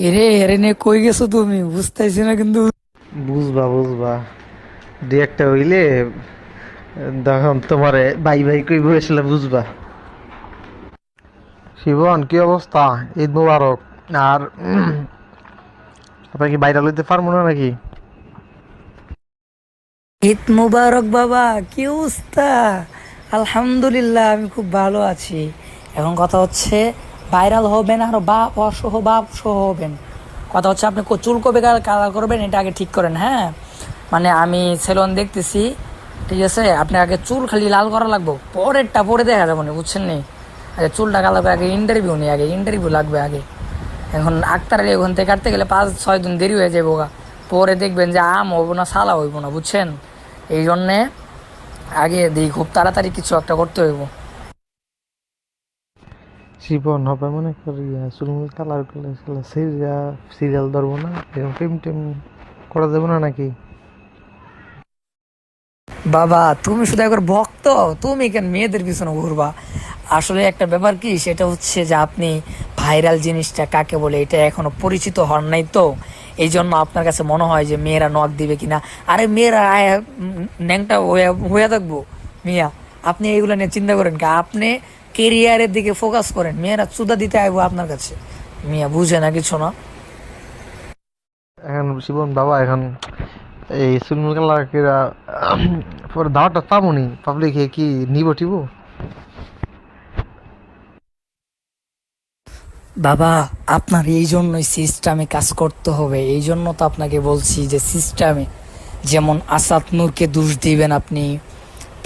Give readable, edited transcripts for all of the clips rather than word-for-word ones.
এরে এরে নে কই গেছো তুমি বুঝতেছি না কিন্তু। বুঝবা বুঝবা, দুই একটা হইলে তখন তোমারে বাই বাই কইব, আসলে বুঝবা। শিবন, কি অবস্থা? ঈদ মুবারক। আর আপনার কি বাইরে লইতে পারবো না নাকি? ঈদ মুবারক বাবা, কি অবস্থা? আলহামদুলিল্লাহ, আমি খুব ভালো আছি। এখন কথা হচ্ছে ভাইরাল হবেন আর বাপ সহ হবেন। কথা হচ্ছে আপনি চুল কবে কালার করবেন এটা আগে ঠিক করেন, হ্যাঁ। মানে আমি সেলুন দেখতেছি, ঠিক আছে। আপনি আগে চুল খালি লাল করা লাগবো, পরেরটা পরে দেখা যাবো না, বুঝছেন নি। আগে চুলটা কালাবে, আগে ইন্টারভিউ নেই, আগে ইন্টারভিউ লাগবে আগে। এখন আক্তার আলী ওখান থেকে কাটতে গেলে 5-6 দিন দেরি হয়ে যাবো গা। পরে দেখবেন যে আম হইব না সালা হইব না, বুঝছেন। এই জন্যে আগে দিই, খুব তাড়াতাড়ি কিছু একটা করতে হইব। শিবন হবে মনে করি চুলমুল কালার করলে সিরিয়াল ধরবো না, এরকম টেম টেম করা যাবে না নাকি? বাবা তুমি শুধু একবার ভক্ত, তুমি কেন মেয়েদের পিছনে ঘুরবা? আসলে একটা ব্যাপার কি, সেটা হচ্ছে যে আপনি ভাইরাল জিনিসটা কাকে বলে এটা এখনো পরিচিত হন নাই তো। এই জন্য আপনার কাছে মনে হয় যে মেয়েরা নখ দিবে কিনা। আরে মেয়েরা ন্যাংটা হয়ে থাকবো মিয়া। আপনি এইগুলো নিয়ে চিন্তা করেন কি? আপনি কেরিয়ারের দিকে ফোকাস করেন, মেয়েরা চুদা দিতে আইবো আপনার কাছে। মিয়া বুঝে না কিছু না। এখন শিবন বাবা, এখন এই চুলমুল কালার কেরা পরে দাওয়াতটা পাবনি, পাবলিকে কি নিব টিব? বাবা আপনার এই জন্যই সিস্টেমে কাজ করতে হবে, এই জন্য তো আপনাকে বলছি যে সিস্টেমে, যেমন আসাদ নূরকে দোষ দিবেন আপনি।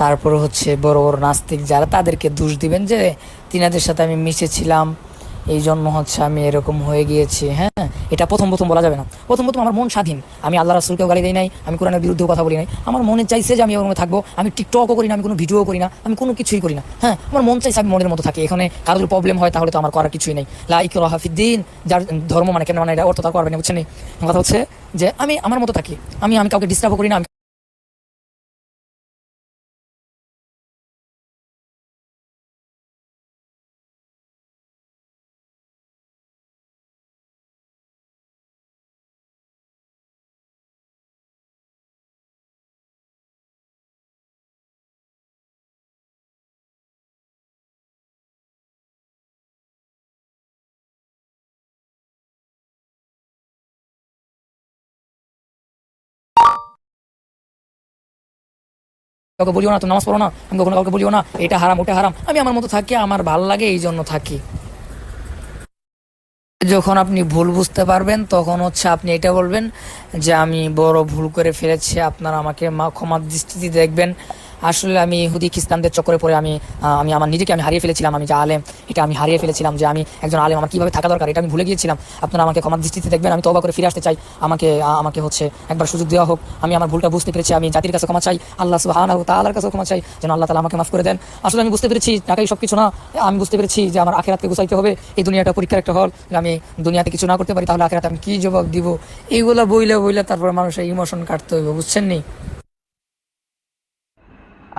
তারপরে হচ্ছে বড় বড় নাস্তিক যারা, তাদেরকে দোষ দিবেন যে তিনাদের সাথে আমি মিশেছিলাম, এই জন্য হচ্ছে আমি এরকম হয়ে গিয়েছি। হ্যাঁ, এটা প্রথম প্রথম বলা যাবে না। প্রথম প্রথম আমার মন স্বাধীন, আমি আল্লাহ রাসূলকেও গালি দেই নাই, আমি কোরআনের বিরুদ্ধেও কথা বলি নাই। আমার মনে চাইছে যে আমি ওর মধ্যে থাকবো, আমি টিকটকও করি না, আমি কোনো ভিডিও করি না, আমি কোনো কিছুই করি না। হ্যাঁ, আমার মন চাইছে আমি মনের মতো থাকি। এখানে কারোর যদি প্রবলেম হয় তাহলে তো আমার করার কিছুই নেই। লা ইকরাহা ফিদ্দিন, যার ধর্ম মানে কেন মানে এটা অর্থ তার করবে না, বুঝছেন? কথা হচ্ছে যে আমি আমার মতো থাকি, আমি কাউকে ডিস্টার্বও করি না। কাউকে বলিও না তুমি নামাজ পড়ো না, আমি কখনো কাউকে বলিও না এটা হারাম ওটা হারাম। আমি আমার মতো থাকি, আমার ভাল লাগে, এই জন্য থাকি। যখন আপনি ভুল বুঝতে পারবেন তখন হচ্ছে আপনি এটা বলবেন যে আমি বড় ভুল করে ফেলেছি, আপনারা আমাকে ক্ষমার দৃষ্টিতে দেখবেন। আসলে আমি ইহুদি খ্রিস্টানদের চক্করে পড়ে আমি আমার নিজেকে আমি হারিয়ে ফেলেছিলাম। আমি যে আলেম এটা আমি হারিয়ে ফেলেছিলাম, যে আমি একজন আলেম আমার কীভাবে থাকা দরকার এটা আমি ভুলে গিয়েছিলাম। আপনারা আমাকে ক্ষমার দৃষ্টিতে দেখবেন, আমি তওবা করে ফিরে আসতে চাই। আমাকে আমাকে হচ্ছে একবার সুযোগ দেওয়া হোক। আমি আমার ভুলটা বুঝতে পেরেছি, আমি জাতির কাছে ক্ষমা চাই, আল্লাহ সুবহানাহু ওয়া তাআলার কাছে ক্ষমা চাই, যেন আল্লাহ তাআলা আমাকে মাফ করে দেন। আসলে আমি বুঝতে পেরেছি টাকাই সব কিছু না। আমি বুঝতে পেরেছি যে আমার আখিরাতকে গুছাইতে হবে। এই দুনিয়াটা পরীক্ষার একটা হল, আমি দুনিয়াতে কিছু না করতে পারি তাহলে আখিরাতে আমি কি জবাব দিব? এইগুলা বইলে বইলে তারপর মানুষের ইমোশন কাটতে হইব, বুঝছেন নি?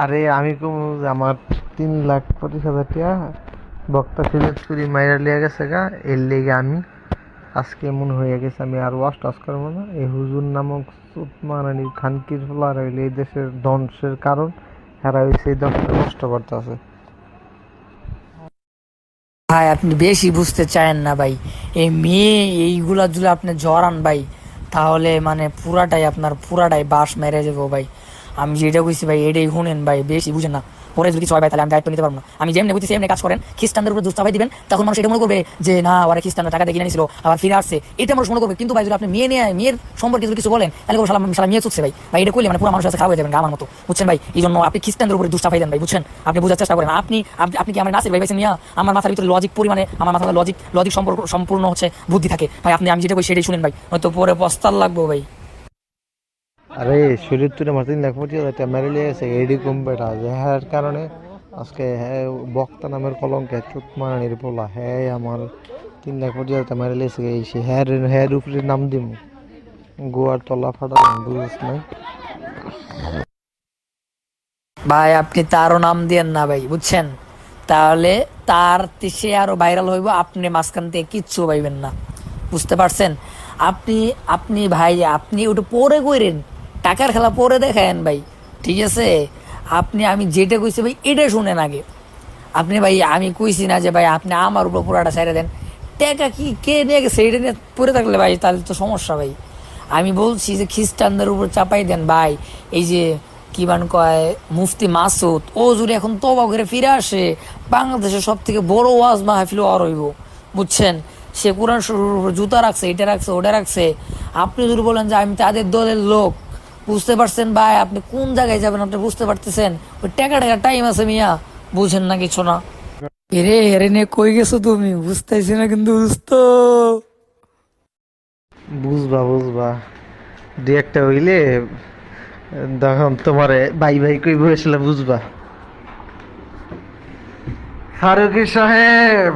আরে আমি কম, আমার 3,25,000 টাকা বক্তা সিলেক্ট করি মাইরা লিয়া গেছে গা, এর লেগে আমি আজকে মনে হয়ে গেছে আমি আর ওয়াশ টাশ করবো না। এই হুজুর নামক মানানি খানকির ফলার হইলে এই দেশের ধ্বংসের কারণ, হেরা হইছে এই দেশটা নষ্ট করতেছে। ভাই আপনি বেশি বুঝতে চায়েন না ভাই। এই মেয়ে এইগুলা যদি আপনি জড়ান ভাই, তাহলে মানে পুরাটাই বাস মেরে যাবো ভাই। আমি যেটা কইছি ভাই এটাই শুনেন ভাই, বেশি বুঝেন না। পরে যদি কিছু হয় ভাই তাহলে আমি দায়িত্ব নিতে পারবো না। আমি যেমনি বুঝতেছি এমনি কাজ করেন, খ্রিস্টানদের উপরে দুষ্টাবাই দিবেন, তখন মানুষ এটা মনে করবে যে না ওরা খ্রিস্টানরা টাকা দিয়ে কিনে নিয়েছিল আবার ফিরে আসছে, এটা মানুষ মনে করবে। কিন্তু ভাই যদি আপনি মেয়ের সম্পর্কে যদি কিছু বলেন তাহলে সালাম সালাম মেয়ে চুকছে ভাই। ভাই এটা করলে মানে পুরো মানুষের কাছে খারাপ হয়ে যাবেন আমার মতো, বুঝছেন ভাই? এই জন্য আপনি খ্রিস্টানদের উপরে দুষ্টাবাই দেন ভাই, বুঝছেন? আপনি বোঝার চেষ্টা করেন। আপনি কি আমার নাসির ভাই পাইছেন মিয়া? আমার মাথার ভিতরে লজিক পরিমাণে, আমার মাথার লজিক সম্পূর্ণ হচ্ছে বুদ্ধি থাকে ভাই। আমি যেটা কই সেটাই শুনেন ভাই, হয়তো পরে পস্তার লাগবো ভাই। আরে শরীর তুলে আমার 3,25,000 টাকা মেরে লিয়ে গেছে এডি কম্পিউটার, যার কারণে আজকে হ্যাঁ বক্তা নামের কলঙ্কে চুত মারানির পোলা হ্যাঁ আমার 3,25,000 টাকা মেরে লিয়েছে। এই সে হ্যার উপরে নাম দিম গোয়ার তলা ফাটা, বুঝিস নাই? ভাই আপনি তারও নাম দিয়েন না ভাই, বুঝছেন? তাহলে সে আরো ভাইরাল হইব, আপনি মাঝখান থেকে কিচ্ছু পাইবেন না। বুঝতে পারছেন? আপনি আপনি ভাই আপনি ওটা পরে কইরেন, টাকার খেলা পরে দেখায়েন ভাই, ঠিক আছে? আমি যেটা কইছি ভাই এটা শুনেন আগে। আপনি ভাই আমি কইছি না যে ভাই আপনি আমার উপর পুরাটা ছেড়ে দেন, টাকা কি কে নিয়ে গেছে এটা নিয়ে পড়ে থাকলে ভাই তাহলে তো সমস্যা ভাই। আমি বলছি যে খ্রিস্টানদের উপর চাপাই দেন ভাই। এই যে কি বান কয় মুফতি মাসুদ, ও যদি এখন তবা করে ফিরে আসে, বাংলাদেশের সব থেকে বড় ওয়াজ মাহফিল আর হইব, বুঝছেন? সে কোরআন শরীফের উপর জুতা রাখছে, এটা রাখছে, ওটা রাখছে। আপনি যদি বলেন যে আমি তাদের দলের লোক, বুঝতে পারছেন ভাই? আপনি কোন জায়গায় যাবেন আপনি বুঝতে পারতেছেন? ওই টাকা টাকা টাইম আছে মিয়া, বুঝেন না কিছু না। এরে এরে নিয়ে কই গেছো তুমি? বুঝতেছি না কিন্তু বুঝতো। বুঝবা বুঝবা, দুই একটা হইলে তখন তোমারে ভাই ভাই কই বসলে বুঝবা। ফারুকি সাহেব,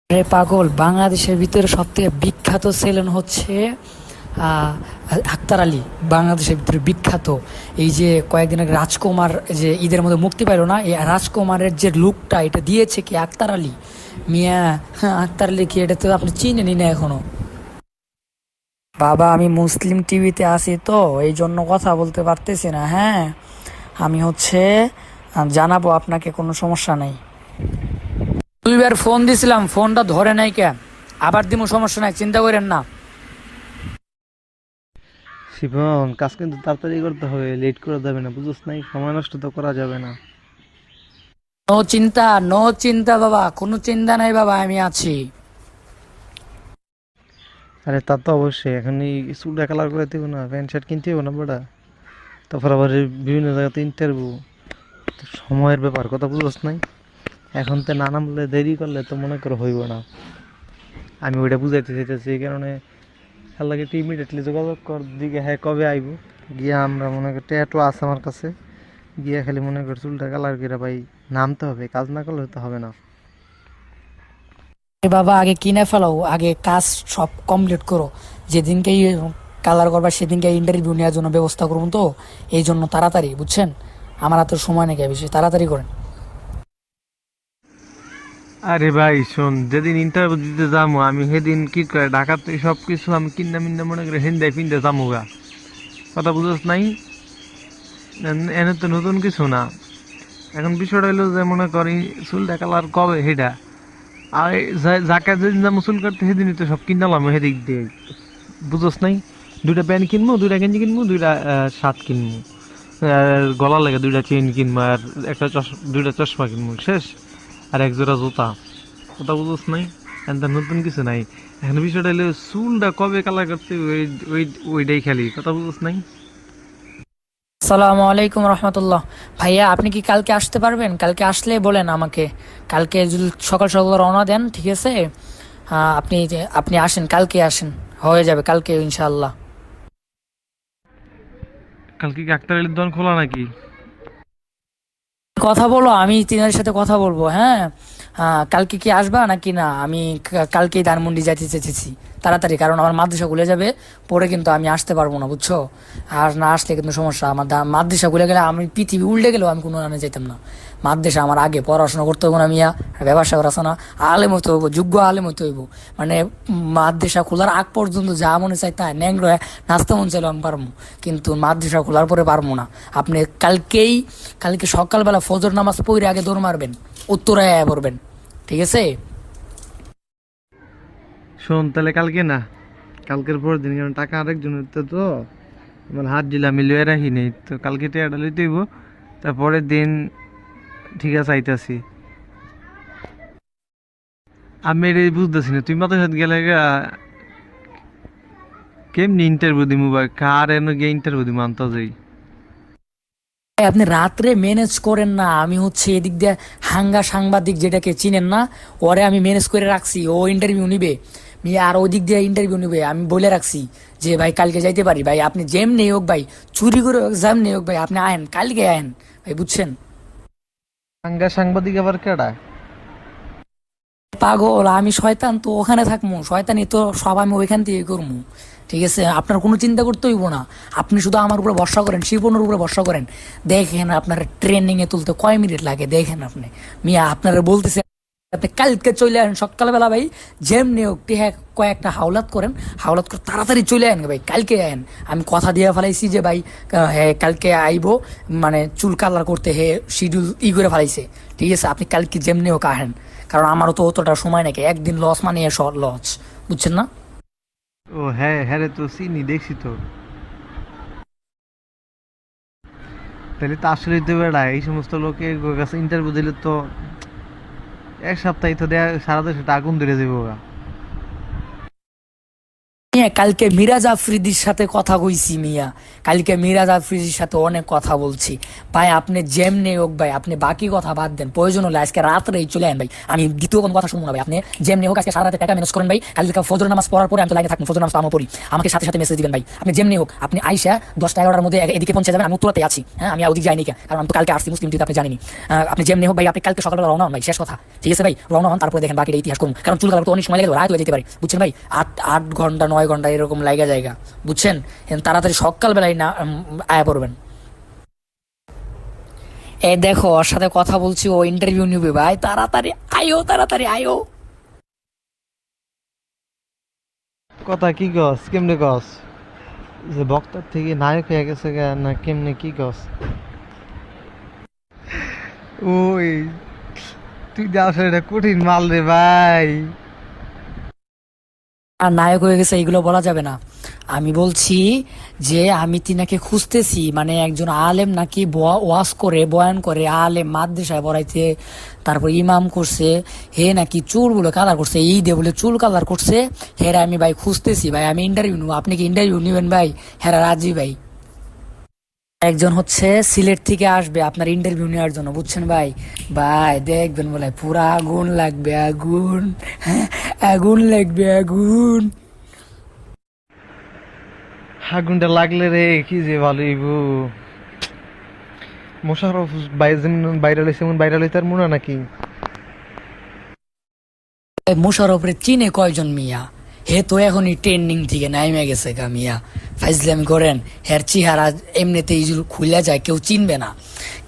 আরে পাগল, বাংলাদেশের ভিতরে সব থেকে বিখ্যাত ছেলেন হচ্ছে আহ, আক্তার আলী, বাংলাদেশের ভিতরে বিখ্যাত। এই যে কয়েকদিন আগে রাজকুমার যে ঈদের মধ্যে মুক্তি পাইলো না, এই রাজকুমারের যে লুকটা এটা দিয়েছে কি আক্তার আলী মিয়া। হ্যাঁ, আক্তার আলী কি এটা তো আপনি চিনেনি না এখনো। বাবা আমি মুসলিম টিভিতে আছি তো এই জন্য কথা বলতে পারতেছি না। হ্যাঁ, আমি হচ্ছে জানাবো আপনাকে, কোনো সমস্যা নাই। দুইবার ফোন দিছিলাম, ফোনটা ধরে নাই কে, আবার দিমু, সমস্যা নাই, চিন্তা করেন না। শিবন কাজ কিন্তু তাড়াতাড়ি করতে হবে, লেট করা যাবে না, বুঝছ নাই? সময় নষ্ট তো করা যাবে না। নো চিন্তা, নো চিন্তা বাবা, কোনো চিন্তা নাই বাবা, আমি আছি। আরে তা তো অবশ্যই, এখন এই চুলটা কালার করে দেবো না, প্যান্ট শার্ট কিনতে হবে না বেটা, তারপর আবার এই বিভিন্ন জায়গাতে ইন্টারভিউ, সময়ের ব্যাপার, কথা বুঝছ নাই? এখন তো না নামলে দেরি করলে তো মনে করো হইব না। আমি ওইটা বুঝাইতে চাইতেছি, এই কারণে আল্লাহকে একটু ইমিডিয়েটলি যোগাযোগ কর দিকে, হ্যাঁ কবে আইব, গিয়া আমরা মনে করি ট্যাটু আছে আমার কাছে, গিয়া খালি মনে করি চুলটা কালার করে ভাই নামতে হবে, কাজ না করলে তো হবে না। এ বাবা আগে কিনে ফেলাও, আগে কাজ সব কমপ্লিট করো। যেদিনকেই কালার করবা সেদিনকে ইন্টারভিউ নেওয়ার জন্য ব্যবস্থা করুন তো, এই জন্য তাড়াতাড়ি, বুঝছেন? আমার হাতে সময় নেই বেশি, তাড়াতাড়ি করেন। আরে ভাই শোন, যেদিন ইন্টারভিউ দিতে যাবো আমি সেদিন কি করে ঢাকাতে সব কিছু আমি কিনা মিন্না মনে করে হিন্দাই ফিন্দে যাবো গা, কথা বুঝছ নাই? এনে তো নতুন কিছু না। এখন বিষয়টা হলো যে মনে করি চুলটা কালার কবে সেটা, আর যাকে যেদিন যাবো চুল কাটতে সেদিনই তো সব কিনালাম সেদিক দিয়ে, বুঝছ নাই? দুইটা প্যান্ট কিনবো, দুইটা গেঞ্জি কিনবো, দুইটা শার্ট কিনবো, আর গলা লাগে দুইটা চেইন কিনবো, আর একটা দুইটা চশমা কিনবো, শেষ। আর এক জোড়া জুতা, কথা বুঝছ নাই? এখন তো নতুন কিছু নাই। এখন বিষয়টা হলো চুলটা কবে কালার করতে ওই ওই ওইটাই খালি, কথা বুঝছ নাই? আসসালামু আলাইকুম রহমতুল্লাহ। ভাইয়া আপনি কি কালকে আসতে পারবেন? কালকে আসলে বলেন আমাকে, কালকে যদি সকাল সকাল রওনা দেন, ঠিক আছে? আপনি আপনি আসেন, কালকে আসেন, হয়ে যাবে কালকে ইনশাআল্লাহ। কালকে কি আক্তার আলীর দোকান খোলা নাকি? কথা বলো, আমি তিনার সাথে কথা বলবো। হ্যাঁ, কালকে কি আসবা নাকি না? আমি কালকেই ধানমন্ডি যাইতে চেয়েছি তাড়াতাড়ি, কারণ আমার মাদ্রাসা খুলে যাবে, পরে কিন্তু আমি আসতে পারবো না, বুঝছো? আর না আসলে কিন্তু সমস্যা। আমার মাদ্রাসা খুলে গেলে আমি পৃথিবী উল্টে গেলেও আমি কোনো আনে যাইতাম না। মাদ্রাসা আমার আগে পড়াশোনা করতে হইব না মিয়া, ব্যবসা করা আছে না, আলেম হইতে হইব, যোগ্য আলেম হইতে হইব। মানে মাদ্রাসা খোলার আগ পর্যন্ত যা মনে চাই তাই ন্যাংলো নাচতে মন চাইলে আমি পারবো, কিন্তু মাদ্রাসা খোলার পরে পারবো না। আপনি কালকে সকালবেলা ফজর নামাজ পড়ে আগে দৌড় মারবেন, উত্তরায় পড়বেন, ঠিক আছে? শোন তাহলে কালকে না, কালকের পর দিন, কারণ টাকা আরেকজনের তো আমার হাত দিলা আমি লয়ে রাখি নেই, তো কালকে টাকাটা লইতে হইব, তারপরের দিন ঠিক আছে আইতাছি। আমি এটা বুঝতেছি না, তুই মাথার সাথে গেলে কেমনি ইন্টারভিউ দিমু বা কার এনে গিয়ে ইন্টারভিউ দিমু আনতা যাই? আপনি রাত্রে ম্যানেজ করেন না, আমি হচ্ছে এদিক দিয়ে হাঙ্গা সাংবাদিক যেটাকে চিনেন না, ওরে আমি ম্যানেজ করে রাখছি, ও ইন্টারভিউ নিবে আর ওই দিক দিয়ে ইন্টারভিউ নিবে। আমি বলে রাখছি যে ভাই কালকে যাইতে পারি ভাই, আপনি যেমনি হোক ভাই, চুরি করে হোক যেমনি হোক ভাই, আপনি আয়েন, কালকে আয়েন ভাই, বুঝছেন? সাংবাদিক আবার কেডা? পাগল, আমি শয়তান তো ওখানে থাকবো, শয়তানি তো সব আমি ওইখান থেকে করবো। ঠিক আছে, আপনার কোনো চিন্তা করতে হইব না। আপনি শুধু আমার উপরে ভরসা করেন, শিপনের উপরে ভরসা করেন। দেখেন আপনার ট্রেনিংয়ে তুলতে কয় মিনিট লাগে, দেখেন আপনি। মিয়া আপনারা বলতেছে আপনি কালকে চলে আসেন সকালবেলা ভাই, যেমনি হোক টিহা কয়েকটা হাওলাত করেন, হাওলাত করে তাড়াতাড়ি চলে আসেন ভাই, কালকে আয়েন। আমি কথা দিয়ে ফেলাইছি যে ভাই হ্যাঁ কালকে আইবো, মানে চুল কালার করতে হে শিডিউল করে ফেলাইছে। ঠিক আছে, আপনি কালকে যেমনি হোক আহেন, কারণ আমারও তো অতটা সময় নাকি, একদিন লস মানে লস, বুঝছেন না? ও হ্যাঁ হ্যাঁ রে, তো চিনি, দেখছি তো। তাহলে তো আসলেই তো বেড়া এই সমস্ত লোকের কাছে ইন্টারভিউ দিলে তো এক সপ্তাহে তো দেয়া সারা দেশে আগুন ধরে যাবো গা। মিয়া কালকে মিরাজ আফ্রিদির সাথে কথা কইছি মিয়া, কালকে মিরাজ আফ্রিদির সাথে অনেক কথা বলছি ভাই। আপনি যেমনি হোক ভাই, আপনি বাকি কথা বাদ দেন, প্রয়োজন হলে আজকে রাত্রেই চলে আন ভাই, আমি দ্বিতীয় কোনো কথা শুনবো না ভাই। আপনি যেমনি হোক আজকে সারা রাতে টাকা ম্যানেজ করেন ভাই, কালকে ফজর নামাজ পড়ার পরে আমি তো লাইনে থাকবো, ফজর নামাজ আমি পড়ি, আমাকে সাথে সাথে মেসেজ দিবেন ভাই। আপনি যেমনি হোক আপনি আইসা 10টা 11টার মধ্যে এদিকে পৌঁছে যাবেন, আমি উত্তরাতে আছি। হ্যাঁ আমি ওদিকে যাইনি কে, কারণ আমি তো কালকে আসছি মুসলিম টিতে, আপনি জানেনি। আপনি যেমনি হোক ভাই, আপনি কালকে সকালে রওনা হন ভাই, শেষ কথা। ঠিক আছে ভাই, রওনা হন, তারপরে দেখেন বাকিটা ইতিহাস করুন, কারণ চুল কালার তো অনেক সময় লাগে, রাত হয়ে যেতে পারে, বুঝছেন ভাই। 8 ঘন্টা 9 ঘন্টা এরকম লাগে জায়গা, বুঝছেন। তাড়াতাড়ি সকালবেলায় না আয়া পড়বেন। এই দেখো ওর সাথে কথা বলছি, ও ইন্টারভিউ নিবে ভাই, তাড়াতাড়ি আয়ো, তাড়াতাড়ি আয়ো। কথা কি কস, কেমনে কস? যে বক্তার থেকে নায়ক হয়ে গেছে গা, না কেমনে কি কস? ওই তুই যে আসলে এটা কঠিন মাল রে ভাই। আর নায়ক হয়ে গেছে এইগুলো বলা যাবে না। আমি বলছি যে আমি তিনাকে খুঁজতেছি, মানে একজন আলেম নাকি ওয়াজ করে, বয়ান করে, আলেম মাদ্রাসায় পড়াইতে, তারপর ইমাম করছে, হে নাকি চুলগুলো কালার করছে, ঈদে বলে চুল কালার করছে। হেরা আমি ভাই খুঁজতেছি ভাই, আমি ইন্টারভিউ নেবো, আপনি কি ইন্টারভিউ নেবেন ভাই? হেরা রাজি ভাই। একজন হচ্ছে সিলেট থেকে আসবে আপনার ইন্টারভিউ নেওয়ার জন্য, বুঝছেন ভাই। ভাই দেখবেন বলে পুরা আগুন লাগবে, আগুন, হ্যাঁ, আগুন লাগবে, আগুন। আগুনটা লাগলে রে কি যে ভালো হইব। মোশাররফ ভাই যেমন ভাইরাল হয়েছে এমন ভাইরাল হইতে আর মনে নাকি? মোশাররফরে চিনে কয়জন মিয়া? হে তো এখনই ট্রেন্ডিং থেকে নাইমে গেছে গা মিয়া, ফাইজলামি করেন। হের চেহারা এমনিতেই খুলে যায়, কেউ চিনবে না,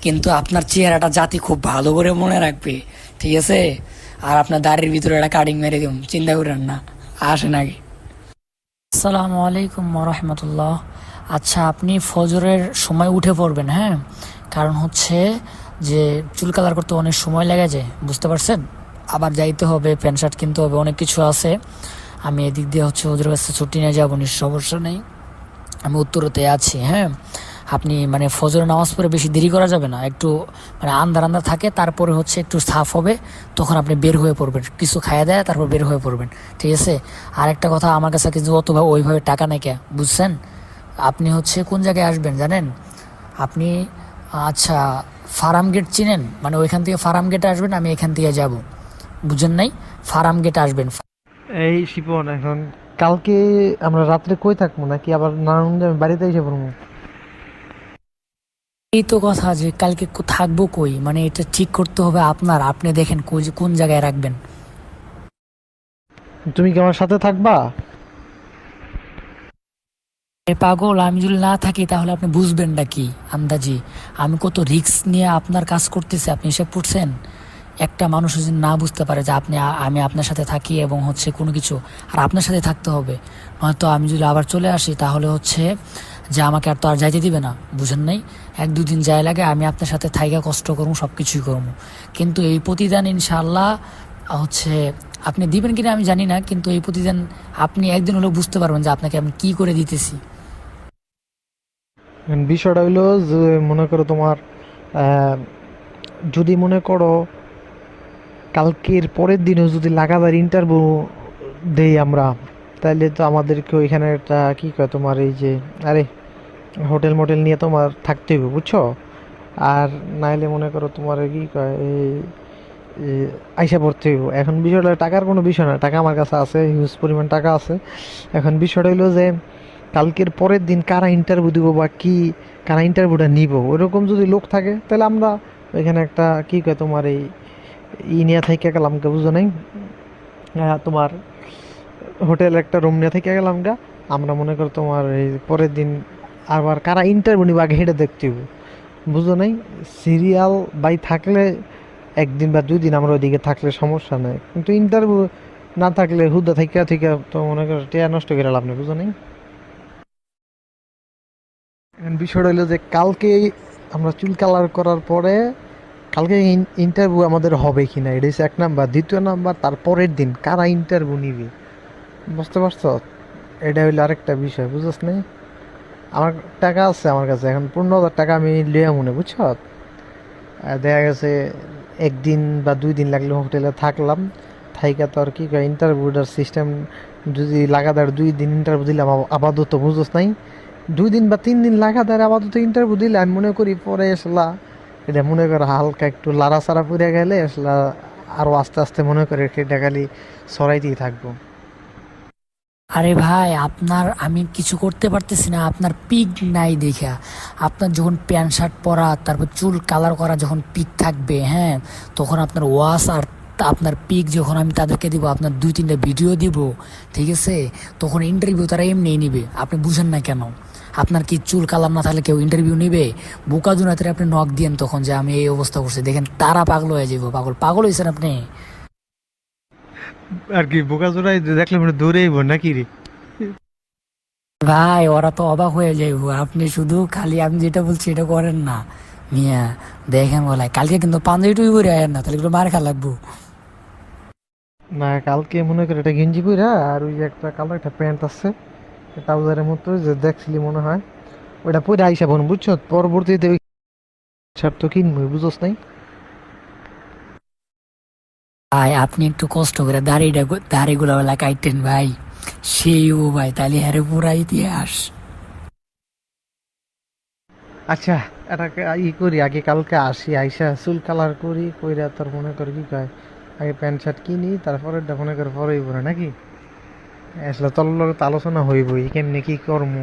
কিন্তু আপনার চেহারাটা জাতি খুব ভালো করে মনে রাখবে। ঠিক আছে, আর আপনার দাড়ির ভিতরে একটা কাটিং মেরে দিব, চিন্তা করেন না। আসেন আগে। আসসালামু আলাইকুম রহমতুল্লাহ। আচ্ছা আপনি ফজরের সময় উঠে পড়বেন, হ্যাঁ, কারণ হচ্ছে যে চুল কালার করতে অনেক সময় লেগে যায়, বুঝতে পারছেন। আবার যাইতে হবে, প্যান্ট শার্ট কিনতে হবে, অনেক কিছু আছে। আমি এদিক দিয়ে হচ্ছে ওদের কাছে ছুটি নিয়ে যাবো, সমস্যা নেই। আমি উত্তরতে আছি, হ্যাঁ। আপনি মানে ফজরের নামাজ পড়ে বেশি দেরি করা যাবে না, একটু মানে আন্ধার আন্ধার থাকে, তারপরে হচ্ছে একটু সাফ হবে, তখন আপনি বের হয়ে পড়বেন, কিছু খাইয়ে দেয় তারপর বের হয়ে পড়বেন। ঠিক আছে, আর একটা কথা, আমার কাছে কিন্তু অতভাবে ওইভাবে টাকা নেই কে, বুঝছেন। আপনি হচ্ছে কোন জায়গায় আসবেন জানেন? আপনি আচ্ছা ফার্ম গেট চিনেন? মানে ওইখান থেকে ফার্ম গেটে আসবেন, আমি এখান থেকে যাব, বুঝেন নাই? ফার্ম গেটে আসবেন। এই শিপন, এখন কালকে আমরা রাত্রে কই থাকবো, নাকি আবার নারায়ণগঞ্জে আমি বাড়িতে এসে পড়বো? এই তো কথা, যে কালকে থাকবো কই, মানে এটা ঠিক করতে হবে আপনার, আপনি দেখেন কোন জায়গায় রাখবেন। তুমি কি আমার সাথে থাকবা? এ পাগল, আমি যদি না থাকি তাহলে আপনি বুঝবেনটা কি আন্দাজি? আমি কত রিস্ক নিয়ে আপনার কাজ করতেছি, আপনি এসব করছেন। একটা মানুষ যদি না বুঝতে পারে যে আমি আপনার সাথে থাকি এবং হচ্ছে কোনো কিছু, আর আপনার সাথে থাকতে হবে, নয়তো আমি যদি আবার চলে আসি তাহলে হচ্ছে যে আমাকে আর তো আর যাইতে দিবে না, বুঝেন নাই? 1-2 দিন যায় লাগে, আমি আপনার সাথে থাইকা কষ্ট করবো, সব কিছুই করবো, কিন্তু এই প্রতিদান ইনশাআল্লাহ হচ্ছে আপনি দিবেন কিনা আমি জানি না, কিন্তু এই প্রতিদান আপনি একদিন হলেও বুঝতে পারবেন যে আপনাকে আমি কি করে দিতেছি। এখন বিষয়টা হইলো যে, মনে করো তোমার যদি মনে করো কালকের পরের দিনেও যদি লাগাতার ইন্টারভিউ দেই আমরা, তাহলে তো আমাদেরকে ওইখানে একটা কি কয় তোমার এই যে, আরে হোটেল মোটেল নিয়ে তোমার থাকতে হবে, বুঝছো। আর নাইলে মনে করো তোমার কি কয় এই আইসা পড়তে হইব। এখন বিষয়টা টাকার কোনো বিষয় না, টাকা আমার কাছে আছে, হিউজ পরিমাণ টাকা আছে। এখন বিষয়টা হইলো যে কালকের পরের দিন কারা ইন্টারভিউ দিব বা কি, কারা ইন্টারভিউটা নিব, ওইরকম যদি লোক থাকে তাহলে আমরা ওইখানে একটা কি কয় তোমার এই নিয়ে থেকে গেলাম, বুঝো নাই, তোমার হোটেলে একটা রুম নিয়ে থেকে গেলাম গা। আমরা মনে করি তোমার এই পরের দিন আবার কারা ইন্টারভিউ নিব আগে হেঁটে দেখতে হইব, বুঝো নাই? সিরিয়াল বাই থাকলে একদিন বা 2 দিন আমরা ওইদিকে থাকলে সমস্যা নাই, কিন্তু ইন্টারভিউ না থাকলে হুদা থেকে থেকে তো মনে করো টিয়া নষ্ট করে লাভ নেই, বুঝো নাই? এখন বিষয়টা হলো যে কালকে আমরা চুল কালার করার পরে কালকে ইন্টারভিউ আমাদের হবে কি না, এটা হচ্ছে 1 নাম্বার। 2য় নাম্বার, তারপরের দিন কারা ইন্টারভিউ নিবে, বুঝতে পারছো? এটা হইলো আরেকটা বিষয়, বুঝছ নাই? আমার টাকা আছে আমার কাছে, এখন 15,000 টাকা আমি লিয়া মনে, বুঝছ? দেখা গেছে একদিন বা 2 দিন লাগলে হোটেলে থাকলাম, থাইকা তো আর কি ইন্টারভিউটার সিস্টেম যদি লাগাতার 2 দিন ইন্টারভিউ দিলাম আপাতত, বুঝছ নাই? 2 দিন বা 3 দিন লাগাতার আপাতত ইন্টারভিউ দিলে আমি মনে করি পরে আসলা এটা মনে করো হালকা একটু লাড়াচাড়া পড়ে গেলে আসলা আরও আস্তে আস্তে মনে করে সেটা খালি সরাইতেই থাকবো। আরে ভাই, আপনার আমি কিছু করতে পারতেছি না, আপনার পিক নাই দেখা। আপনার যখন প্যান্ট শার্ট পরা, তারপর চুল কালার করা যখন পিক থাকবে, হ্যাঁ, তখন আপনার ওয়াশ আর আপনার পিক যখন আমি তাদেরকে দিব, আপনার 2-3টা ভিডিও দিব, ঠিক আছে, তখন ইন্টারভিউ তারা এমনিই নিবে। আপনি বুঝেন না কেন? আপনার কি চুল কালার না থাকলে কেউ ইন্টারভিউ নিবে? বোকা জুনাতে আপনি নক দিয়েন তখন যে আমি এই অবস্থা করছি, দেখেন তারা পাগল হয়ে যাবো। পাগল পাগল হয়েছেন আপনি। আর কি বোকা জোড়াই দেখলে মানে দৌড়েইব নাকি রে? ভাই, ওরা তো অবাক হয়ে যাইবো। আপনি শুধু খালি আমি যেটা বলছি এটা করেন না মিয়া। দেখেন বলাই কালকে কিন্তু পাঞ্জাবি টুই পরে আয়েন না, তাহলে একটু মার খা লাগবো। না, কালকে মনে করে এটা গেঞ্জি পইরা আর ওই যে একটা কালো একটা প্যান্ট আছে ট্রাউজারের মতো যে দেখছিলি মনে হয়, ওইটা পরে আইসা বোন, বুঝছো? পরবর্তীতে ওই শার্ট তো কিনবই, বুঝোস নাই? ভাই, আপনি একটু কষ্ট করে দাড়িগুলো বেলা কাইটেন ভাই। সেই ও ভাই, তাহলে হ্যারে পুরা ইতিহাস। আচ্ছা, এটা করি আগে, কালকে আসি, আইসা চুল কালার করি, কইরা তোর মনে কর কি কয় আগে প্যান্ট শার্ট কিনি, তারপরে মনে করে পরেই পরে নাকি আসলে তোর লগে তো আলোচনা হইবই কেমনে কি কর্ম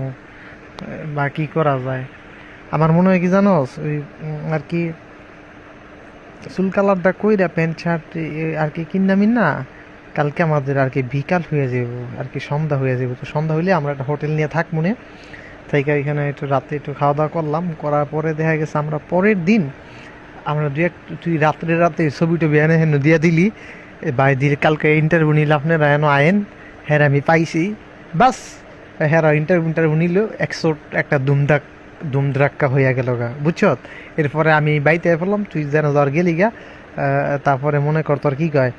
বা কি করা যায়। আমার মনে হয় কি জানোস, ওই আর কি চুল কালারটা কইরা প্যান্ট শার্ট আর কি কিনামিন না, কালকে আমাদের আর কি বিকাল হয়ে যাব, আর কি সন্ধ্যা হয়ে যাব। তো সন্ধ্যা হইলে আমরা একটা হোটেল নিয়ে থাক মনে, তাই এখানে একটু রাতে একটু খাওয়া দাওয়া করলাম, করার পরে দেখা গেছে আমরা পরের দিন আমরা তুই রাতে ছবি টবি এনে হেন দিয়া দিলি ভাই, দিলে কালকে ইন্টারভিউ নিলে আপনারা এন আয়েন, হ্যাঁ আমি পাইছি, বাস। হ্যাঁ ইন্টারভিউ নিল 100 একটা দুমদ্রাক্কা হইয়া গেল গা, বুঝছ? এরপরে আমি বাইতে পড়লাম, তুই যেন জ্বর গেলি গা। তারপরে মনে কর তোর কি কয়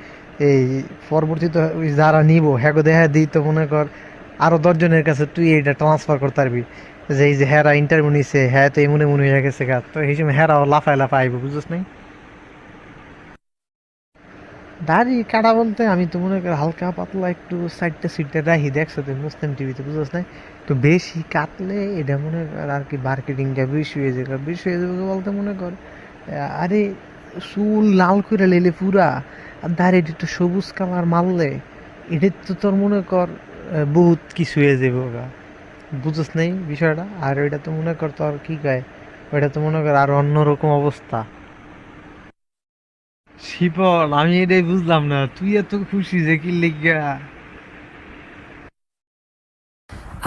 এই পরবর্তীতে ওই যারা নিব হ্যাঁ দেখা দিই, তো মনে কর আরো 10 জনের কাছে তুই এটা ট্রান্সফার করতে পারবি যে এই যে হ্যাঁ ইন্টারভিউ নিছে, হ্যাঁ তো এমন এমন হয়ে গেছে গা, তো এই সময় হ্যাঁ লাফায় লাফায় আইব, বুঝছ নাই? দাড়ি কাটা বলতে আমি তো মনে করি হালকা পাতলা একটু সাইডটা সিটটা রাখি, দেখছো তো মুসলিম টিভিতে, বুঝছ নাই? তো বেশি কাটলে এটা মনে কর আর কি মার্কেটিংটা বেশি হয়ে যাবে। বেশি হয়ে যাবে বলতে মনে কর আরে চুল লাল করে লেলে পুরা, আর দাড়িটা একটু সবুজ কালার মারলে এটা তো তোর মনে কর বহুত কিছু হয়ে যাবে ওরা, বুঝছ নাই বিষয়টা? আর ওইটা তো মনে কর তোর কি কয়, ওইটা তো মনে কর আর অন্যরকম অবস্থা। শিপল, আমি এটাই বুঝলাম না তুই এত খুশি যে কি লিগা?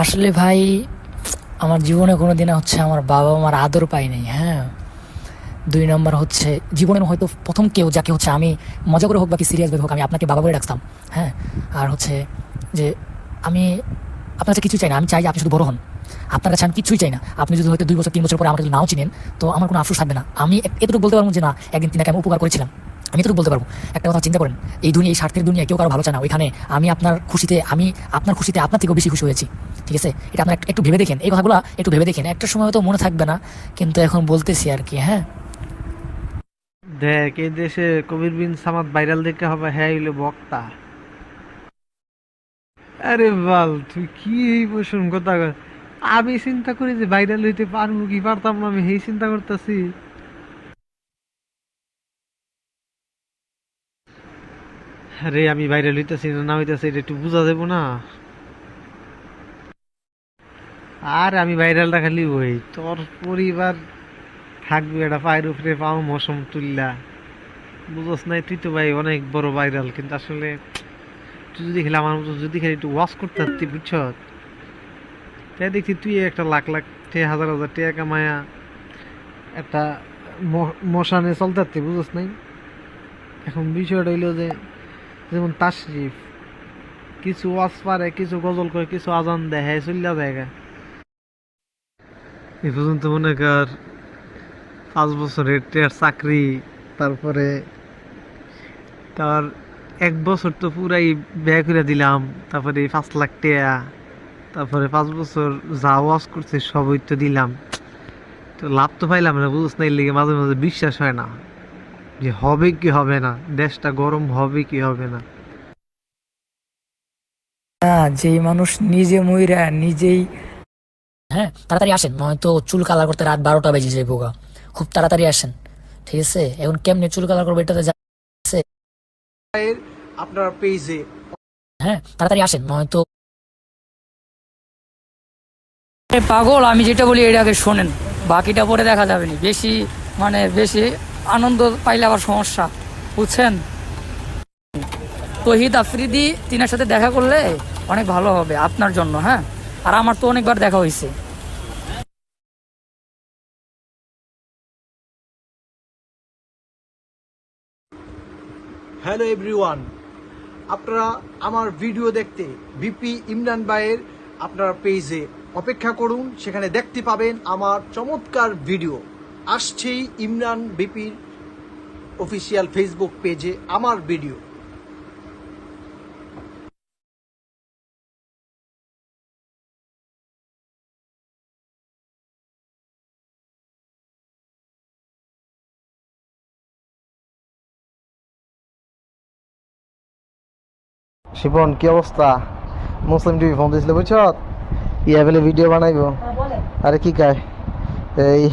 আসলে ভাই, আমার জীবনে কোনোদিন হচ্ছে আমার বাবা মার আদর পাই নাই, হ্যাঁ। 2 নম্বর হচ্ছে, জীবনের হয়তো প্রথম কেউ যাকে হচ্ছে আমি মজা করে হোক বা কি সিরিয়াস ভাবে হোক আমি আপনাকে বাবা বলে ডাকতাম, হ্যাঁ। আর হচ্ছে যে আমি আপনার কাছে কিছুই চাই না, আমি চাই যে আপনি শুধু বড় হন। আপনার কাছে আমি কিছুই চাই না। আপনি যদি হয়তো 2 বছর 3 বছর পরে আমাকে যদি নাও চিনেন, তো আমার কোনো আফসোস থাকবে না। আমি এতটুকু বলতে পারবো যে না, একদিন তিনাকে আমি উপকার করেছিলাম। আমি এতটুকু বলতে পারবো। একটা কথা চিন্তা করেন, এই দুনিয়া, এই স্বার্থের দুনিয়া কেউ কারো ভালো চায় না। ওইখানে আমি আপনার খুশিতে আপনার থেকেও বেশি খুশি হয়েছি, ঠিক আছে? এটা আপনার একটু ভেবে দেখেন, এই কথাগুলো একটু ভেবে দেখেন। একটা সময় হয়তো মনে থাকবে না, কিন্তু এখন বলতেছি আর কি, হ্যাঁ। দেখ এই দেশে কবির বিন সামাদ ভাইরাল দেখতে হবে, হ্যাঁ হইলো বক্তা। আরে বাল, তুই কি এই বসুন কথা কর? আমি চিন্তা করি যে ভাইরাল হইতে পারবো কি পারতাম না, আমি এই চিন্তা করতেছি। আরে আমি ভাইরাল হইতেছি না হইতেছি এটা একটু বোঝা যাবো না? আর আমি ভাইরালটা খালি ওই তোর পরিবার থাকবে এটা পায়ের উপরে পাও মৌসুম তুললা, বুঝস নাই? তুই তো ভাই অনেক বড় ভাইরাল, কিন্তু আসলে তুই যদি খেলে আমার মতো যদি খালি একটু ওয়াশ করতে পারতি বুঝছ, তাই দেখছি তুই একটা লাখ লাখ হাজার হাজার টাকা কামায়া একটা মশানে চলতে পারতি, বুঝছ নাই? এখন বিষয়টা হইলো যে যেমন তাশরিফ কিছু ওয়াজ পারে, কিছু গজল করে, কিছু আজান দেয়, হ্যাঁ চল্লা জায়গা এ পর্যন্ত মনে কর 5 বছরের চাকরি, তারপরে তার 1 বছর তো পুরাই ব্যয় করে দিলাম, তারপরে 5 লাখ টাকা, তারপরে 5 বছর যা ওয়াজ করছে সবই তো দিলাম, তো লাভ তো পাইলাম না, বুঝছ না? এর লিগে মাঝে মাঝে বিশ্বাস হয় না যে হবে কি হবে না, দেশটা গরম হবে কি হবে না। যেই মানুষ নিজে মইরা নিজেই, হ্যাঁ তাড়াতাড়ি আসেন, নয়তো চুল কালার করতে রাত 12টা বেজে যাইব গা। খুব তাড়াতাড়ি আসেন, ঠিক আছে? এখন কেমনে চুল কালার করবো এটা তো জানছে। আপনার পেজে হ্যাঁ তাড়াতাড়ি আসেন, নয়তো পাগল আমি যেটা বলি এটা আগে শোনেন, বাকিটা পরে দেখা যাবে না। বেশি মানে বেশি আনন্দ পাইলে আবার সমস্যা, বুঝছেন? তহিদ আফ্রিদি তিনার সাথে দেখা করলে অনেক ভালো হবে আপনার জন্য, হ্যাঁ। আর আমার তো অনেকবার দেখা হয়েছে। হ্যালো এভরিওয়ান, আপনারা আমার ভিডিও দেখতে বিপি ইমরান ভাইয়ের আপনার পেজে অপেক্ষা করুন, সেখানে দেখতে পাবেন আমার চমৎকার ভিডিও আসছেই। ইমরান বিপির অফিসিয়াল ফেসবুক পেজে আমার ভিডিও। শিপন কি অবস্থা? মুসলিম টিভি ফোন দিয়েছিল বুঝছ, ইয়া বলে ভিডিও বানাইবো। আরে কি কায় এই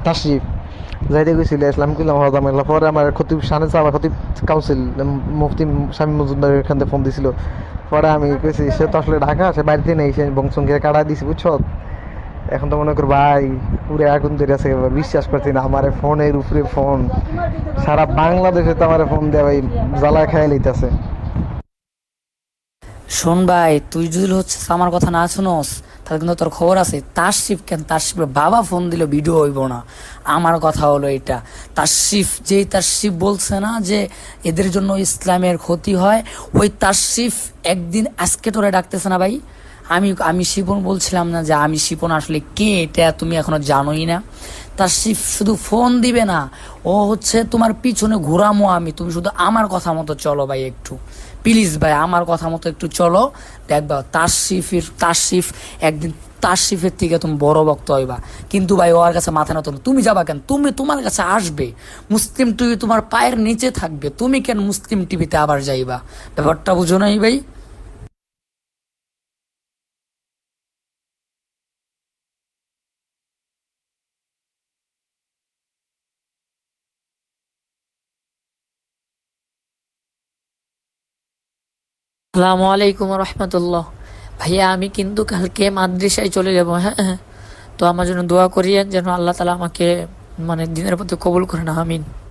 তাশরিফ যাইতে গেছিল ইসলাম কিলাম হজামেলা, পরে আমার খতিব শানে আমার খতিব কাউন্সিল মুফতি স্বামী মজুমদার এখান থেকে ফোন দিছিল। পরে আমি কইছি সে তো আসলে ঢাকা, সে বাড়িতে নেই, সে বংশঙ্গে কাটা দিছি বুঝছ। এখন তো মনে কর ভাই পুরো আগুন ধরে আছে, বিশ্বাস করছি না। আমার ফোনের উপরে ফোন, সারা বাংলাদেশে তো আমার ফোন দেওয়া ভাই জ্বালায় খেয়ে লইতেছে। শোন ভাই, তুই যদি হচ্ছে আমার কথা না শুনোস তাহলে কিন্তু তোর খবর আছে। তাশরিফ কেন, তাশরিফের বাবা ফোন দিল ভিডিও হইব না। আমার কথা হলো এটা, তাশরিফ বলছে না যে এদের জন্য ইসলামের ক্ষতি হয়, ওই তাশরিফ একদিন আজকে তোরে ডাকতেছে না ভাই। আমি শিপন বলছিলাম না যে আমি শিপন আসলে কে এটা তুমি এখনো জানোই না। তাশরিফ শুধু ফোন দিবে না, ও হচ্ছে তোমার পিছনে ঘোরামো আমি, তুমি শুধু আমার কথা মতো চলো ভাই, একটু প্লিজ ভাই আমার কথা মতো একটু চলো। দেখবা তাশরিফ একদিন তাশরিফের থেকে তুমি বড় ভক্ত হইবা। কিন্তু ভাই ওর কাছে মাথা নত না। তুমি যাবা কেন? তুমি তোমার কাছে আসবে, মুসলিম টিভি তোমার পায়ের নিচে থাকবে, তুমি কেন মুসলিম টিভিতে আবার যাইবা? ব্যাপারটা বুঝো নাই ভাই? আসসালামু আলাইকুম রহমতুল্লাহ। ভাইয়া আমি কিন্তু কালকে মাদ্রাসায় চলে যাব, হ্যাঁ হ্যাঁ। তো আমার জন্য দোয়া করিয়েন যেন আল্লাহ তালা আমাকে মানে দিনের পথে কবুল করেন, আমিন।